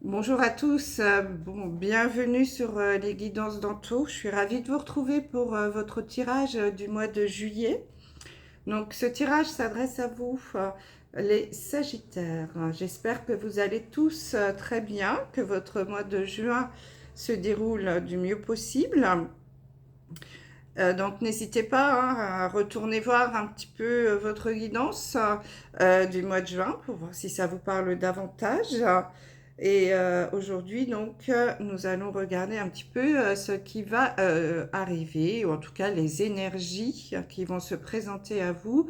Bonjour à tous, bienvenue sur les guidances d'Anto. Je suis ravie de vous retrouver pour votre tirage du mois de juillet. Donc ce tirage s'adresse à vous, les Sagittaires. J'espère que vous allez tous très bien, que votre mois de juin se déroule du mieux possible. Donc n'hésitez pas à retourner voir un petit peu votre guidance du mois de juin pour voir si ça vous parle davantage. Et aujourd'hui, donc, nous allons regarder un petit peu ce qui va arriver, ou en tout cas les énergies qui vont se présenter à vous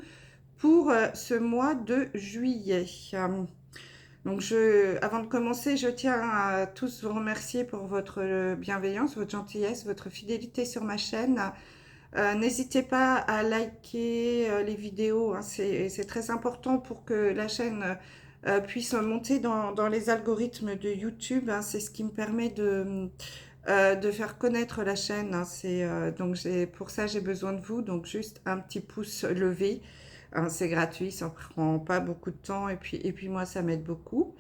pour ce mois de juillet. Donc, avant de commencer, je tiens à tous vous remercier pour votre bienveillance, votre gentillesse, votre fidélité sur ma chaîne. N'hésitez pas à liker les vidéos, hein, c'est très important pour que la chaîne puisse monter dans les algorithmes de YouTube, hein, c'est ce qui me permet de faire connaître la chaîne, hein, donc pour ça j'ai besoin de vous, donc juste un petit pouce levé, hein, c'est gratuit, ça ne prend pas beaucoup de temps et puis moi ça m'aide beaucoup.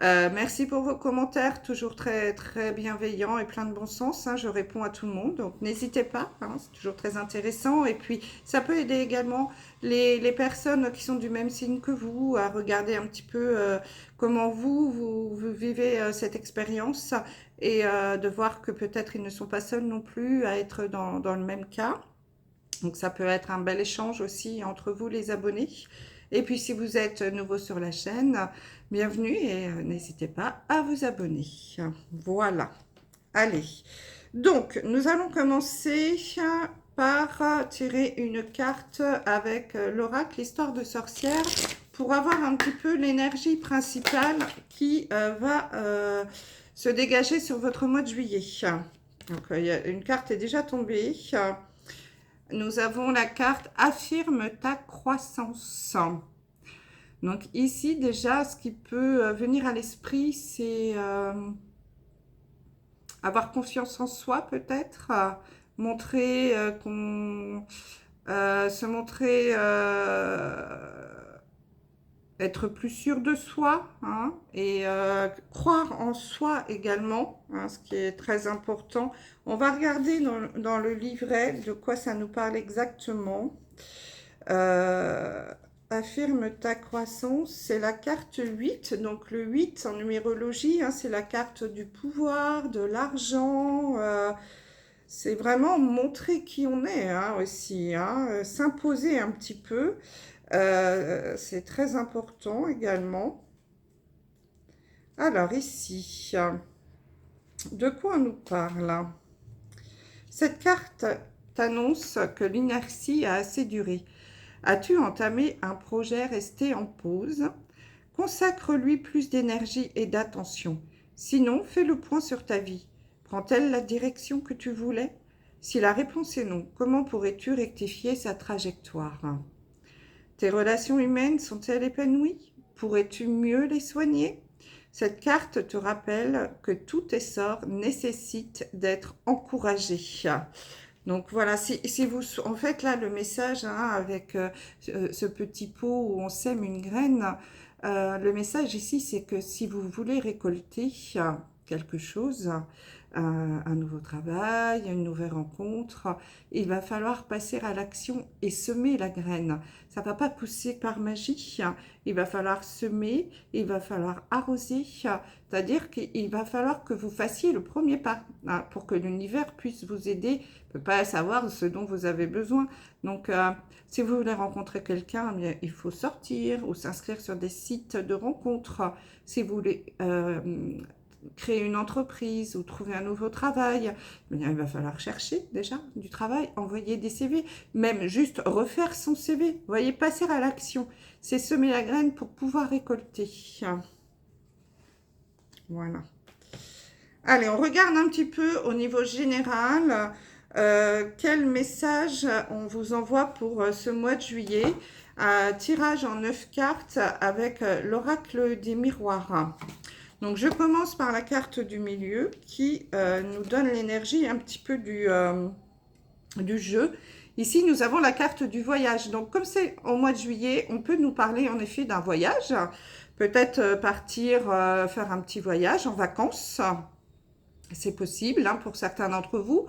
Merci pour vos commentaires, toujours très, très bienveillants et plein de bon sens, hein, je réponds à tout le monde, donc n'hésitez pas, hein, c'est toujours très intéressant. Et puis, ça peut aider également les personnes qui sont du même signe que vous à regarder un petit peu comment vous vivez cette expérience et de voir que peut-être ils ne sont pas seuls non plus à être dans le même cas. Donc ça peut être un bel échange aussi entre vous les abonnés. Et puis si vous êtes nouveau sur la chaîne, bienvenue et n'hésitez pas à vous abonner. Voilà. Allez. Donc nous allons commencer par tirer une carte avec l'oracle Histoire de sorcière pour avoir un petit peu l'énergie principale qui va se dégager sur votre mois de juillet. Donc une carte est déjà tombée. Nous avons la carte Affirme ta croissance. Donc ici déjà, ce qui peut venir à l'esprit, c'est avoir confiance en soi peut-être, montrer se montrer être plus sûr de soi, hein, et croire en soi également, hein, ce qui est très important. On va regarder dans le livret de quoi ça nous parle exactement. Euh, Affirme ta croissance, c'est la carte 8. Donc le 8 en numérologie, hein, c'est la carte du pouvoir, de l'argent. C'est vraiment montrer qui on est, hein, aussi, hein, s'imposer un petit peu. C'est très important également. Alors ici, de quoi on nous parle? Cette carte t'annonce que l'inertie a assez duré. As-tu entamé un projet resté en pause? Consacre-lui plus d'énergie et d'attention. Sinon, fais le point sur ta vie. Prend-elle la direction que tu voulais? Si la réponse est non, comment pourrais-tu rectifier sa trajectoire? Tes relations humaines sont-elles épanouies? Pourrais-tu mieux les soigner? Cette carte te rappelle que tout essor nécessite d'être encouragé. Donc voilà, si vous, en fait là le message, hein, avec ce petit pot où on sème une graine, le message ici c'est que si vous voulez récolter quelque chose, un nouveau travail, une nouvelle rencontre, il va falloir passer à l'action et semer la graine. Ça ne va pas pousser par magie, il va falloir semer, il va falloir arroser, c'est-à-dire qu'il va falloir que vous fassiez le premier pas, hein, pour que l'univers puisse vous aider. Il ne peut pas savoir ce dont vous avez besoin. Donc, si vous voulez rencontrer quelqu'un, il faut sortir ou s'inscrire sur des sites de rencontres. Si vous voulez créer une entreprise ou trouver un nouveau travail, il va falloir chercher déjà du travail, envoyer des CV, même juste refaire son CV. Vous voyez, passer à l'action. C'est semer la graine pour pouvoir récolter. Voilà. Allez, on regarde un petit peu au niveau général quel message on vous envoie pour ce mois de juillet. Tirage en 9 cartes avec l'oracle des miroirs. Donc je commence par la carte du milieu qui nous donne l'énergie un petit peu du jeu. Ici, nous avons la carte du voyage. Donc comme c'est au mois de juillet, on peut nous parler en effet d'un voyage. peut-être partir faire un petit voyage en vacances. C'est possible hein, pour certains d'entre vous.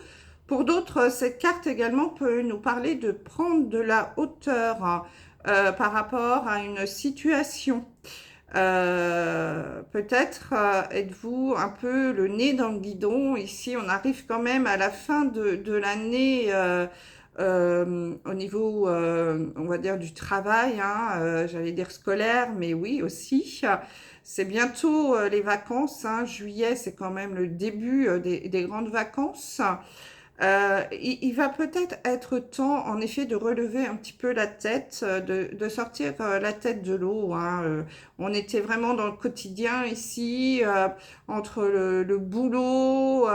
Pour d'autres, cette carte également peut nous parler de prendre de la hauteur par rapport à une situation. Peut-être êtes-vous un peu le nez dans le guidon. Ici, on arrive quand même à la fin de l'année au niveau, on va dire, du travail, hein, j'allais dire scolaire, mais oui aussi. C'est bientôt les vacances, hein. Juillet, c'est quand même le début des grandes vacances. Il va peut-être être temps, en effet, de relever un petit peu la tête, de sortir la tête de l'eau, hein. On était vraiment dans le quotidien ici, entre le boulot,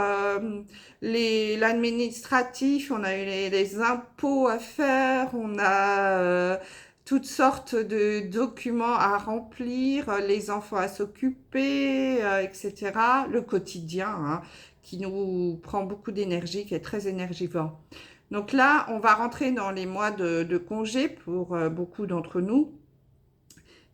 l'administratif, on a eu les impôts à faire, on a toutes sortes de documents à remplir, les enfants à s'occuper, etc. Le quotidien, hein, qui nous prend beaucoup d'énergie, qui est très énergivore. Donc là, on va rentrer dans les mois de congé pour beaucoup d'entre nous.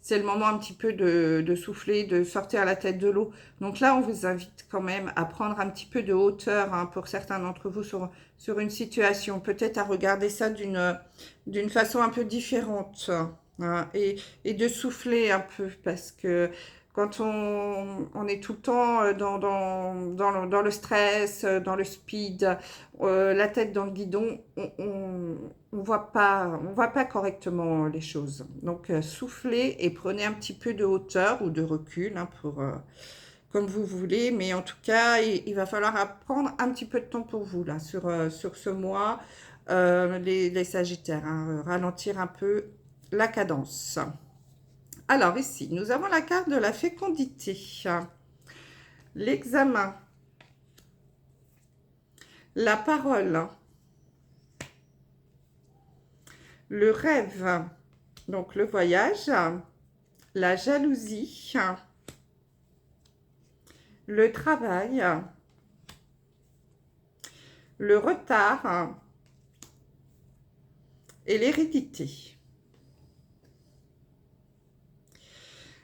C'est le moment un petit peu de souffler, de sortir la tête de l'eau. Donc là, on vous invite quand même à prendre un petit peu de hauteur hein, pour certains d'entre vous sur une situation. Peut-être à regarder ça d'une façon un peu différente hein, et de souffler un peu parce que quand on est tout le temps dans le stress, dans le speed, la tête dans le guidon, on voit pas correctement les choses. Donc, soufflez et prenez un petit peu de hauteur ou de recul, hein, comme vous voulez. Mais en tout cas, il va falloir prendre un petit peu de temps pour vous, là, sur ce mois, les Sagittaires, hein, ralentir un peu la cadence. Alors, ici, nous avons la carte de la fécondité, l'examen, la parole, le rêve, donc le voyage, la jalousie, le travail, le retard et l'hérédité.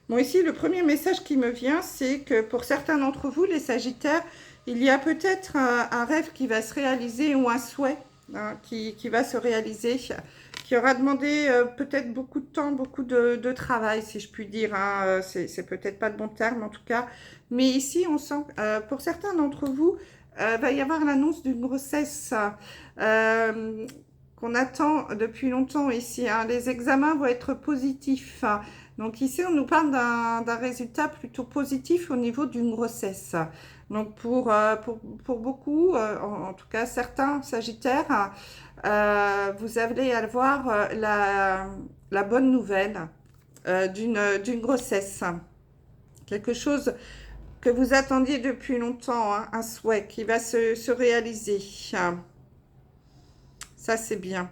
Bon, ici, le premier message qui me vient, c'est que pour certains d'entre vous, les Sagittaires, il y a peut-être un rêve qui va se réaliser ou un souhait hein, qui va se réaliser, qui aura demandé peut-être beaucoup de temps, beaucoup de travail, si je puis dire. Hein. C'est peut-être pas le bon terme, en tout cas. Mais ici, on sent, pour certains d'entre vous, va y avoir l'annonce d'une grossesse qu'on attend depuis longtemps ici. Hein. Les examens vont être positifs. Donc ici, on nous parle d'un résultat plutôt positif au niveau d'une grossesse. Donc pour beaucoup, en tout cas certains Sagittaires, vous allez avoir la bonne nouvelle d'une grossesse. Quelque chose que vous attendiez depuis longtemps, hein, un souhait qui va se réaliser. Ça, c'est bien.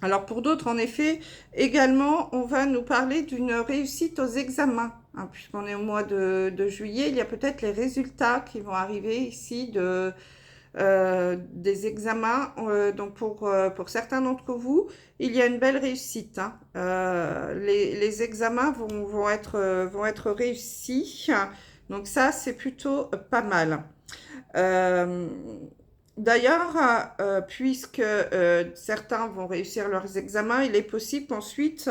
Alors pour d'autres, en effet, également, on va nous parler d'une réussite aux examens. Hein, puisqu'on est au mois de juillet, il y a peut-être les résultats qui vont arriver ici des examens. Donc pour certains d'entre vous, il y a une belle réussite. Hein. Les examens vont être réussis. Donc ça, c'est plutôt pas mal. D'ailleurs, puisque certains vont réussir leurs examens, il est possible qu'ensuite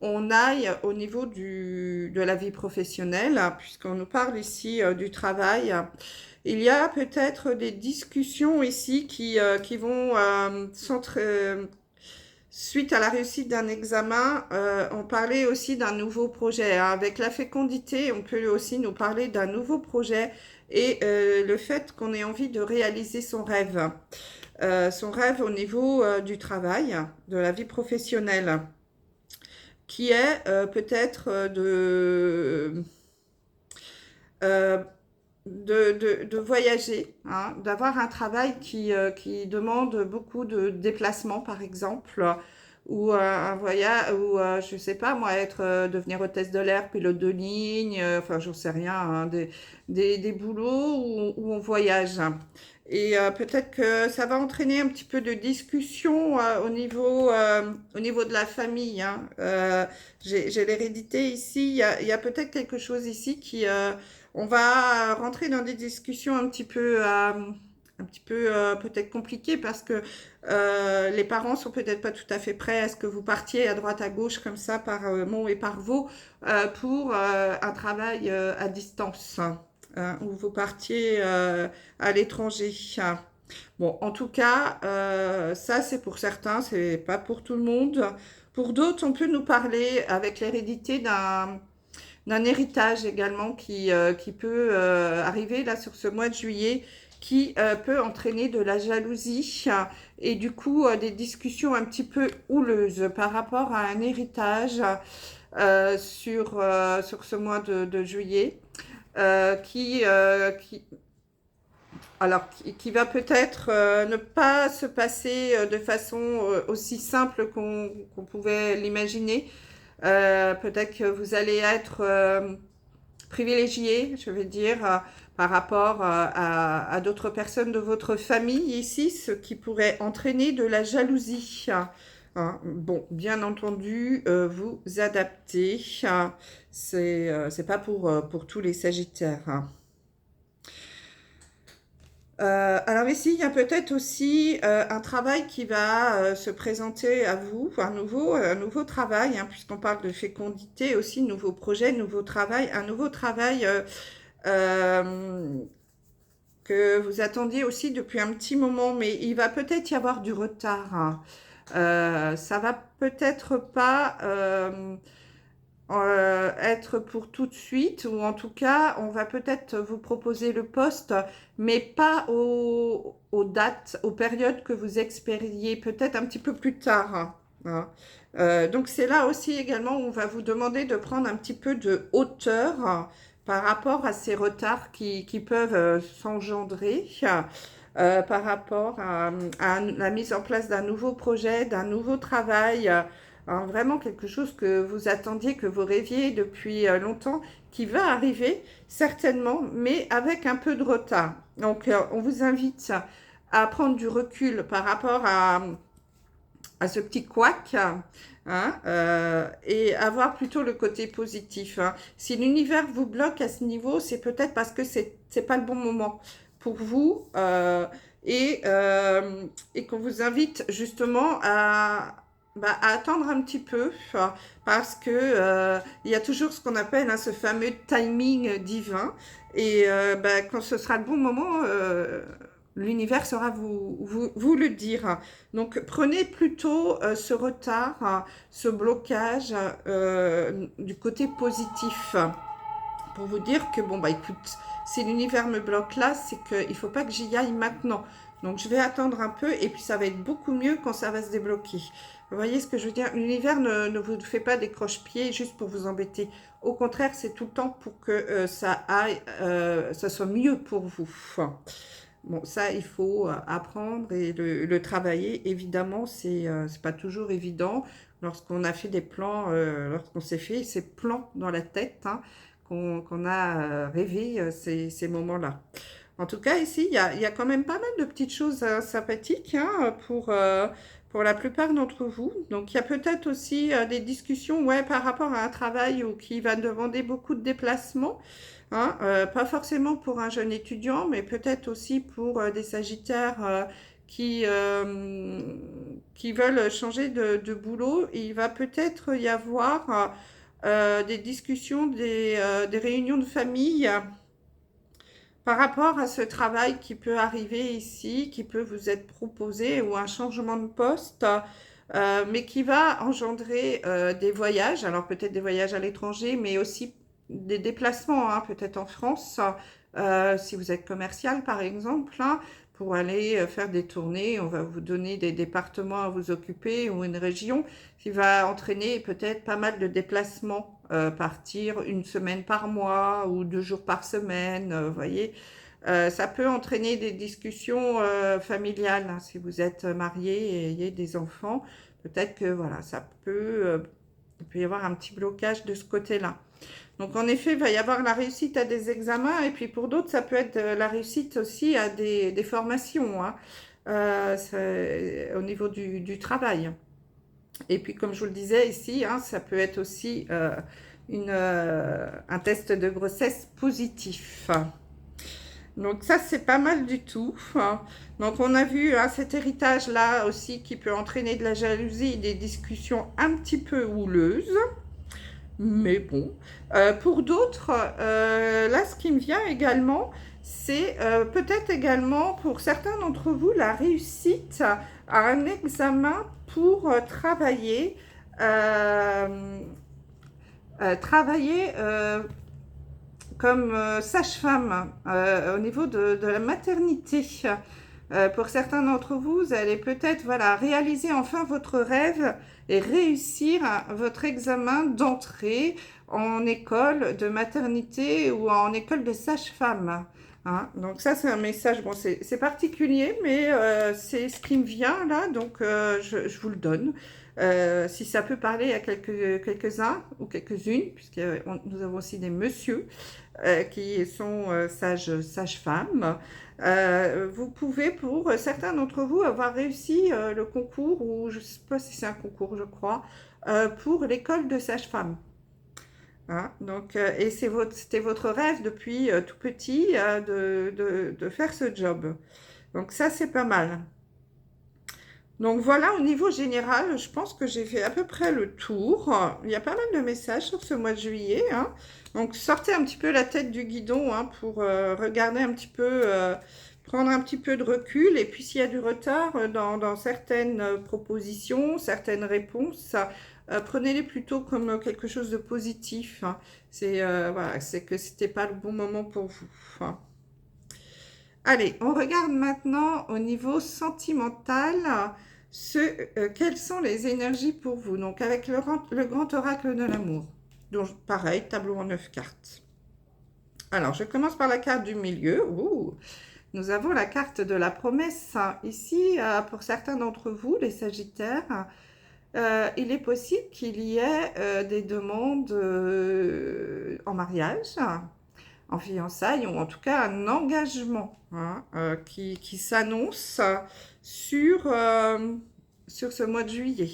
on aille au niveau de la vie professionnelle, puisqu'on nous parle ici du travail. Il y a peut-être des discussions ici qui vont suite à la réussite d'un examen, on parlait aussi d'un nouveau projet. Hein. Avec la fécondité, on peut aussi nous parler d'un nouveau projet et le fait qu'on ait envie de réaliser son rêve. Son rêve au niveau du travail, de la vie professionnelle, qui est peut-être de voyager, hein, d'avoir un travail qui demande beaucoup de déplacements, par exemple, ou un voyage, ou je sais pas moi, devenir hôtesse de l'air, pilote de ligne, enfin j'en sais rien, hein, des boulots où on voyage. Et peut-être que ça va entraîner un petit peu de discussion au niveau de la famille. Hein. J'ai l'hérédité ici. Il y a peut-être quelque chose ici on va rentrer dans des discussions un petit peu peut-être compliquées parce que les parents sont peut-être pas tout à fait prêts à ce que vous partiez à droite à gauche comme ça par Mont et par Vaux pour un travail à distance. Hein, où vous partiez à l'étranger. Bon, en tout cas, ça c'est pour certains, c'est pas pour tout le monde. Pour d'autres, on peut nous parler avec l'hérédité d'un héritage également qui peut arriver là sur ce mois de juillet, qui peut entraîner de la jalousie et du coup des discussions un petit peu houleuses par rapport à un héritage sur ce mois de juillet. Qui va peut-être ne pas se passer de façon aussi simple qu'on pouvait l'imaginer. Peut-être que vous allez être privilégié, je vais dire, par rapport à d'autres personnes de votre famille ici, ce qui pourrait entraîner de la jalousie. Hein. Bon, bien entendu, vous adaptez. C'est pas pour tous les Sagittaires. Hein. Alors ici, il y a peut-être aussi un travail qui va se présenter à vous, un nouveau travail, hein, puisqu'on parle de fécondité aussi, nouveau projet, nouveau travail, un nouveau travail que vous attendiez aussi depuis un petit moment, mais il va peut-être y avoir du retard. Hein. Ça va peut-être pas être pour tout de suite, ou en tout cas, on va peut-être vous proposer le poste, mais pas aux dates, aux périodes que vous espériez, peut-être un petit peu plus tard. Hein. Donc c'est là aussi également où on va vous demander de prendre un petit peu de hauteur par rapport à ces retards qui peuvent s'engendrer. Par rapport à la mise en place d'un nouveau projet, d'un nouveau travail, hein, vraiment quelque chose que vous attendiez, que vous rêviez depuis longtemps, qui va arriver certainement, mais avec un peu de retard. Donc, on vous invite à prendre du recul par rapport à ce petit couac, hein, et avoir plutôt le côté positif. Hein. Si l'univers vous bloque à ce niveau, c'est peut-être parce que c'est pas le bon moment pour vous et qu'on vous invite justement à attendre un petit peu parce que il y a toujours ce qu'on appelle ce fameux timing divin et quand ce sera le bon moment, l'univers saura vous le dire. Donc prenez plutôt ce retard, ce blocage du côté positif pour vous dire que bon écoute, si l'univers me bloque là, c'est qu'il ne faut pas que j'y aille maintenant. Donc je vais attendre un peu et puis ça va être beaucoup mieux quand ça va se débloquer. Vous voyez ce que je veux dire? L'univers ne vous fait pas des croche-pieds juste pour vous embêter. Au contraire, c'est tout le temps pour que ça soit mieux pour vous. Bon, ça, il faut apprendre et le travailler. Évidemment, c'est pas toujours évident lorsqu'on a fait des plans, lorsqu'on s'est fait ces plans dans la tête, hein, qu'on a rêvé ces moments-là. En tout cas, ici, il y a quand même pas mal de petites choses sympathiques hein, pour la plupart d'entre vous. Donc, il y a peut-être aussi des discussions par rapport à un travail qui va demander beaucoup de déplacements. Hein, pas forcément pour un jeune étudiant, mais peut-être aussi pour des Sagittaires qui veulent changer de boulot. Il va peut-être y avoir des discussions, des réunions de famille par rapport à ce travail qui peut arriver ici, qui peut vous être proposé ou un changement de poste, mais qui va engendrer des voyages, alors peut-être des voyages à l'étranger, mais aussi des déplacements, hein, peut-être en France, si vous êtes commercial par exemple, hein, pour aller faire des tournées, on va vous donner des départements à vous occuper ou une région qui va entraîner peut-être pas mal de déplacements, partir une semaine par mois ou 2 jours par semaine, vous voyez. Ça peut entraîner des discussions familiales, hein, si vous êtes marié et ayez des enfants. Peut-être que voilà, il peut y avoir un petit blocage de ce côté-là. Donc en effet, il va y avoir la réussite à des examens et puis pour d'autres, ça peut être la réussite aussi à des formations, hein, au niveau du travail. Et puis comme je vous le disais ici, hein, ça peut être aussi un test de grossesse positif. Donc ça, c'est pas mal du tout. Donc on a vu hein, cet héritage-là aussi qui peut entraîner de la jalousie, des discussions un petit peu houleuses. Mais bon, pour d'autres, là, ce qui me vient également, c'est peut-être également pour certains d'entre vous la réussite à un examen pour travailler comme sage-femme au niveau de la maternité. Pour certains d'entre vous, vous allez peut-être voilà, réaliser enfin votre rêve et réussir votre examen d'entrée en école de maternité ou en école de sage-femme. Hein, donc ça, c'est un message, bon, c'est particulier, mais c'est ce qui me vient là, donc je vous le donne. Si ça peut parler à quelques-uns ou quelques-unes, puisque nous avons aussi des messieurs qui sont sages-femmes. Vous pouvez, pour certains d'entre vous, avoir réussi le concours, ou je ne sais pas si c'est un concours, je crois, pour l'école de sage-femme. Hein, donc, et c'était votre rêve depuis tout petit de faire ce job. Donc ça, c'est pas mal. Donc voilà, au niveau général, je pense que j'ai fait à peu près le tour. Il y a pas mal de messages sur ce mois de juillet. Hein. Donc sortez un petit peu la tête du guidon hein, pour regarder un petit peu, prendre un petit peu de recul. Et puis s'il y a du retard dans certaines propositions, certaines réponses, prenez-les plutôt comme quelque chose de positif. Hein. Voilà, c'est que c'était pas le bon moment pour vous. Hein. Allez, on regarde maintenant au niveau sentimental quelles sont les énergies pour vous. Donc avec le grand oracle de l'amour. Donc pareil, tableau en 9 cartes. Alors, je commence par la carte du milieu. Ouh, nous avons la carte de la promesse. Ici, pour certains d'entre vous, les Sagittaires, il est possible qu'il y ait des demandes en mariage, en fiançailles, ou en tout cas un engagement hein, qui s'annonce sur ce mois de juillet.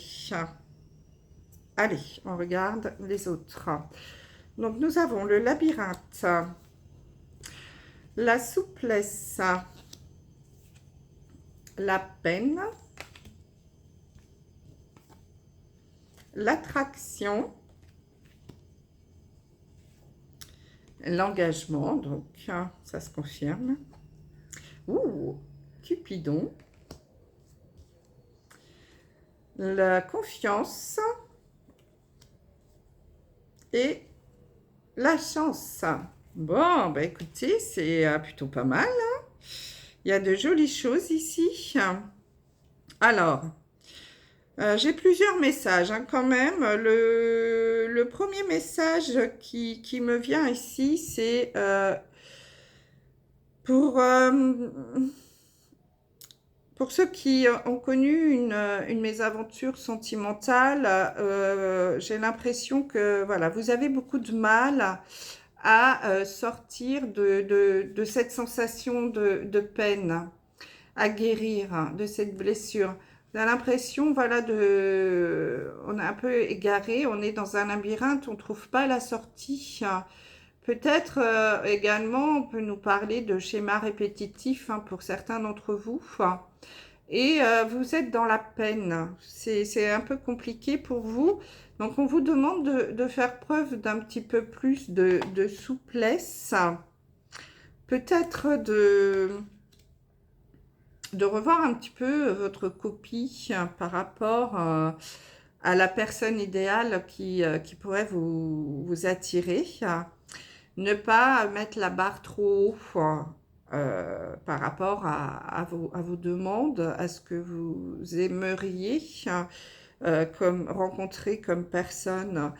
Allez, on regarde les autres. Donc, nous avons le labyrinthe, la souplesse, la peine, l'attraction, l'engagement, donc ça se confirme. Ouh, Cupidon, la confiance et la chance. Bon, bah écoutez, c'est plutôt pas mal. Hein. Il y a de jolies choses ici. Alors, j'ai plusieurs messages hein, quand même. Le premier message qui me vient ici, c'est pour ceux qui ont connu une mésaventure sentimentale, j'ai l'impression que voilà, vous avez beaucoup de mal à sortir de cette sensation de peine, à guérir hein, de cette blessure. On a l'impression, voilà, on est un peu égaré, on est dans un labyrinthe, on ne trouve pas la sortie. Peut-être également, on peut nous parler de schémas répétitifs hein, pour certains d'entre vous. Et vous êtes dans la peine. C'est un peu compliqué pour vous. Donc, on vous demande de faire preuve d'un petit peu plus de souplesse. Peut-être de revoir un petit peu votre copie par rapport à la personne idéale qui pourrait vous attirer. Ne pas mettre la barre trop haut par rapport à vos demandes, à ce que vous aimeriez rencontrer comme personne.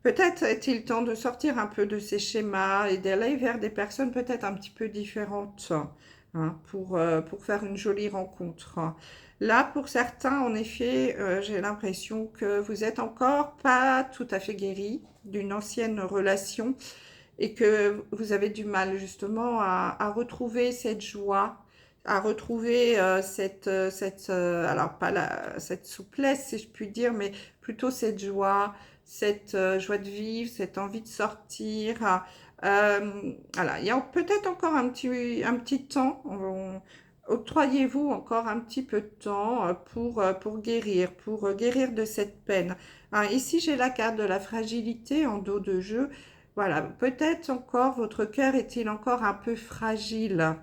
Peut-être est-il temps de sortir un peu de ces schémas et d'aller vers des personnes peut-être un petit peu différentes. hein, pour faire une jolie rencontre. Là, pour certains, en effet, j'ai l'impression que vous êtes encore pas tout à fait guéri d'une ancienne relation et que vous avez du mal justement à retrouver cette joie, à retrouver alors pas cette souplesse si je puis dire, mais plutôt cette joie, cette joie de vivre, cette envie de sortir. Voilà, il y a peut-être encore un petit temps. Octroyez-vous encore un petit peu de temps pour guérir de cette peine. Hein, ici, j'ai la carte de la fragilité en dos de jeu. Voilà, peut-être encore, votre cœur est-il encore un peu fragile.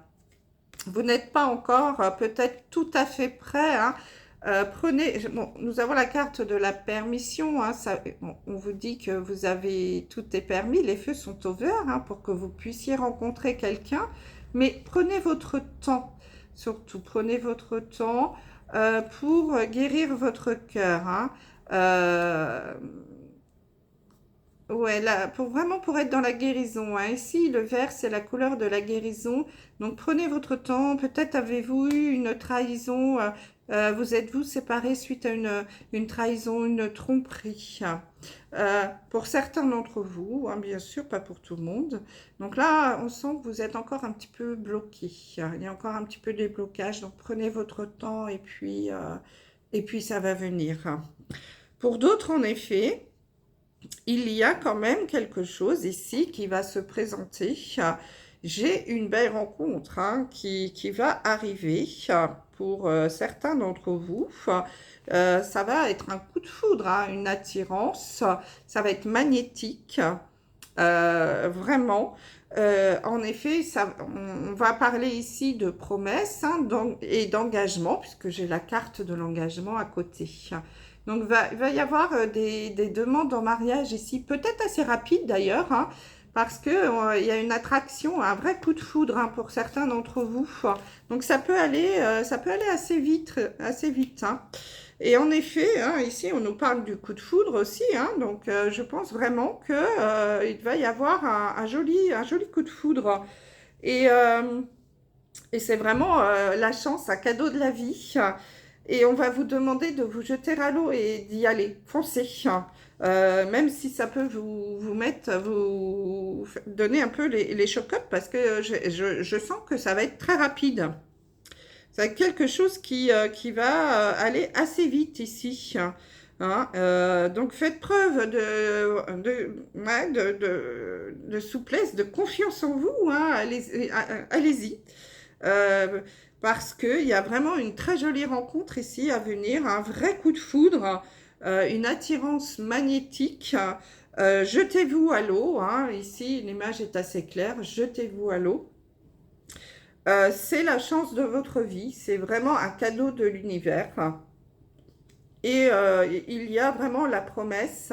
Vous n'êtes pas encore peut-être tout à fait prêt. Hein. Bon, nous avons la carte de la permission. Hein, on vous dit que vous avez, tout est permis, les feux sont ouverts hein, pour que vous puissiez rencontrer quelqu'un. Mais prenez votre temps, surtout prenez votre temps pour guérir votre cœur. Hein. Ouais, là, vraiment pour être dans la guérison. Hein. Ici, le vert, c'est la couleur de la guérison. Donc, prenez votre temps. Peut-être avez-vous eu une trahison. Vous êtes-vous séparés suite à une trahison, une tromperie. Pour certains d'entre vous, hein, bien sûr, pas pour tout le monde. Donc là, on sent que vous êtes encore un petit peu bloqué. Il y a encore un petit peu des blocages. Donc, prenez votre temps et puis ça va venir. Pour d'autres, en effet, il y a quand même quelque chose ici qui va se présenter. J'ai une belle rencontre hein, qui va arriver pour certains d'entre vous. Ça va être un coup de foudre, hein, une attirance. Ça va être magnétique, vraiment. En effet, on va parler ici de promesses hein, et d'engagement, puisque j'ai la carte de l'engagement à côté. Donc, il va y avoir des demandes en mariage ici, peut-être assez rapides d'ailleurs, hein, parce qu'il y a une attraction, un vrai coup de foudre hein, pour certains d'entre vous. Donc, ça peut aller assez vite. Hein. Et en effet, hein, ici, on nous parle du coup de foudre aussi. Hein, donc, je pense vraiment qu'il va y avoir un joli coup de foudre. Et c'est vraiment la chance, un cadeau de la vie. Et on va vous demander de vous jeter à l'eau et d'y aller, foncez. Même si ça peut vous donner un peu les chocottes parce que je sens que ça va être très rapide. Ça va être quelque chose qui va aller assez vite ici. Hein, donc faites preuve de souplesse, de confiance en vous. Hein, allez-y. Parce qu'il y a vraiment une très jolie rencontre ici à venir, un vrai coup de foudre, une attirance magnétique. Jetez-vous à l'eau, hein. Ici l'image est assez claire, jetez-vous à l'eau. C'est la chance de votre vie, c'est vraiment un cadeau de l'univers. Et il y a vraiment la promesse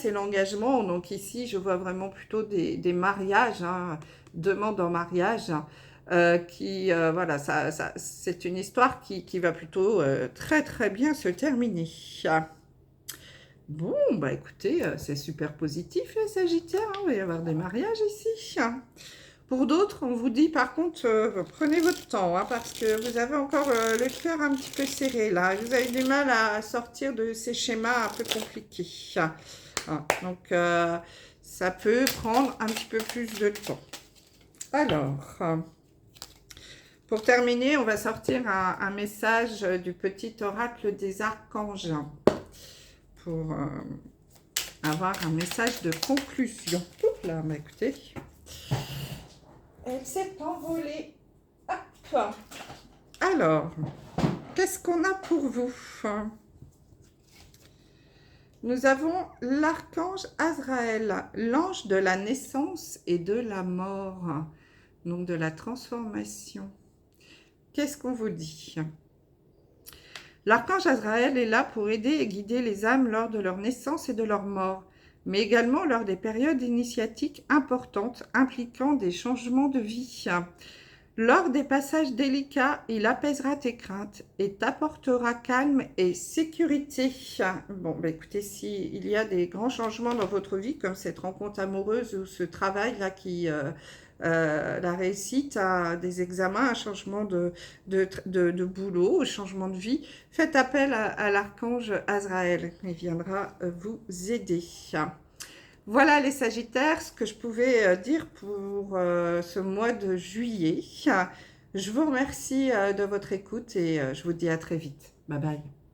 et l'engagement. Donc ici, je vois vraiment plutôt des mariages, hein, demandes en mariage. Voilà, c'est une histoire qui va plutôt très très bien se terminer. Bon, bah écoutez, c'est super positif les Sagittaires, hein, il va y avoir des mariages ici. Pour d'autres, on vous dit par contre, prenez votre temps, hein, parce que vous avez encore le cœur un petit peu serré là. Vous avez du mal à sortir de ces schémas un peu compliqués. Donc, ça peut prendre un petit peu plus de temps. Alors, pour terminer, on va sortir un message du petit oracle des archanges pour avoir un message de conclusion. Oups là, bah écoutez, elle s'est envolée. Hop. Alors, qu'est-ce qu'on a pour vous? Nous avons l'archange Azraël, l'ange de la naissance et de la mort, donc de la transformation. Qu'est-ce qu'on vous dit? L'archange Azraël est là pour aider et guider les âmes lors de leur naissance et de leur mort, mais également lors des périodes initiatiques importantes impliquant des changements de vie. Lors des passages délicats, il apaisera tes craintes et t'apportera calme et sécurité. Bon, bah écoutez, s'il y a des grands changements dans votre vie, comme cette rencontre amoureuse ou ce travail-là qui la réussite à des examens, un changement de boulot, un changement de vie, faites appel à l'archange Azraël. Il viendra vous aider. Voilà les Sagittaires, ce que je pouvais dire pour ce mois de juillet. Je vous remercie de votre écoute et je vous dis à très vite. Bye bye.